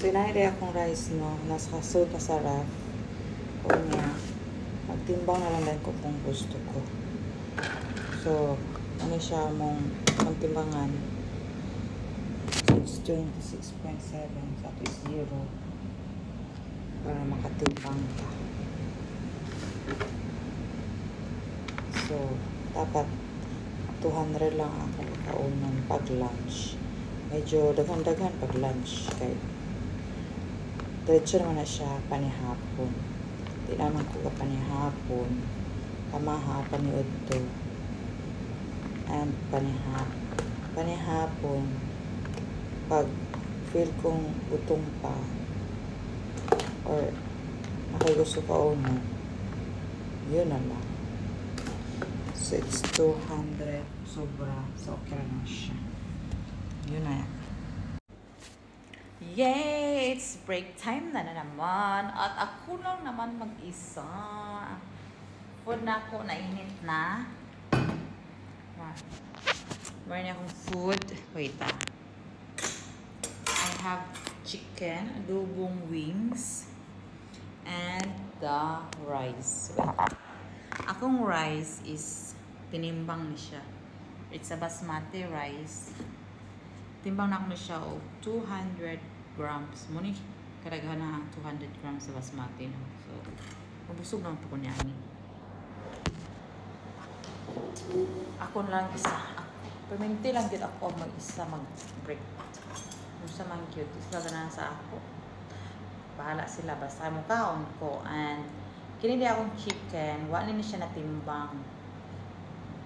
Pinahiri akong rice, no, nasa sold na sa ref. O niya, magtimbang na lang din ko kung gusto ko. So, ano siya mong magtimbangan. So, it's 26.7. So, is 0. Para makatimbang ka. So, dapat 200 lang ako kaunan pag lunch. Medyo daghan-daghan pag lunch. Kaya, diretso naman na siya panihapon. Di naman ko ka panihapon. Tamaha, paniudto. And panihapon. Pag feel kong utong pa. Or, nakay gusto kaunan. Yun na lang. So, it's 200 sobra. So, okay na siya. Yun na yan. Yay! It's break time na naman. At ako lang naman mag-isa. Food na ako. Nainit na. Meron akong food. Wait I have chicken, adobong wings, and the rice. Wait. Akong rice is tinimbang ni siya. It's a basmati rice. Timbang na ako na siya o 200 grams. Muna karaghan na ang 200 grams sa basmati. No? So, mabusog naman po ko niya. Ako lang isa. Perminti lang din ako mag-isa mag-break. Kung sa mga cute, isa na sa ako. Bahala sila. Basta mo kaon ko. And, kinili akong chicken. Wala na siya natimbang.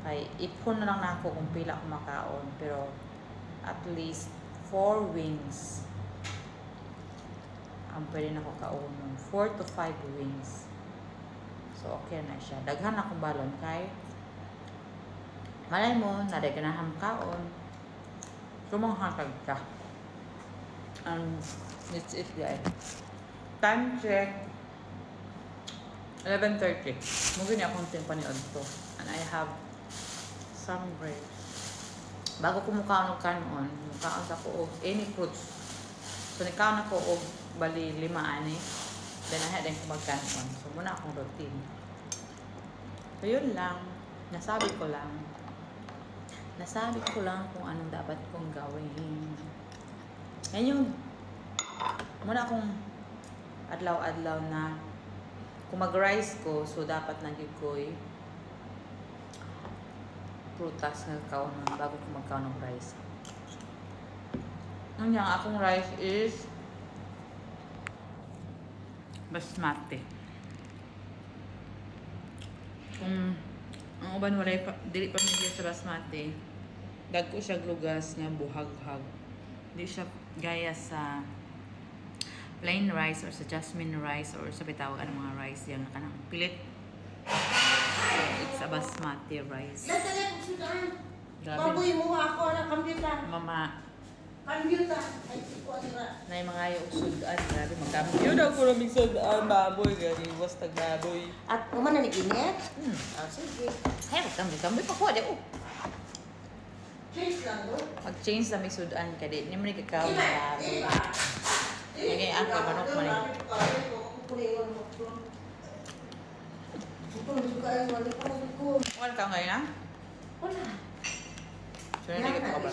Kaya, ipon na lang na ako kung pila ako makaon. Pero, at least 4 wings ang pwede na ko kaunon. 4 to 5 wings. So, okay na siya. Daghan akong balon kay malay mo, nadaganahan kaon. Sumanghatag ka. It's it guys. Time check. 11:30. Mugin niya akong timpaniod to. And I have some grapes. Bago ko mukhaon og kanon, mukhaon sa ko og any fruits. So nikaon ako og bali 5 ani. Then I had ko magkanon. So muna akong routine. So yun lang. Nasabi ko lang kung anong dapat kong gawin. Yan yung muna akong adlaw-adlaw na kung mag-rice ko, so dapat nagyud ko'y prutas nga kaunon bago ko magkaon ng rice. Ang akong rice is basmati. Kung ang uban walay dili pa medyo sa basmati, dagko siya lugas nga buhag-hag. Di siya gaya sa plain rice or sa jasmine rice or sa bitawag ang mga rice yang kanang pilit. So, it's a basmati rice. Baboy mo ako na kambyutan. Mama. Kambyutan. Ay, siko adira. Na yung mga yung sudan. Grabe, magkambyud ako na may sudan. Baboy, gani. Basta baboy. At umana ni Ginet? Sige. Ay, magkambyud pa ko. Change lang do. Mag-change na may sudan ka din. Hindi mo nagkakaw na baboy. Lagay ako, manok man eh. Wala ka ngayon ah? Wala. So, nandito ka ba?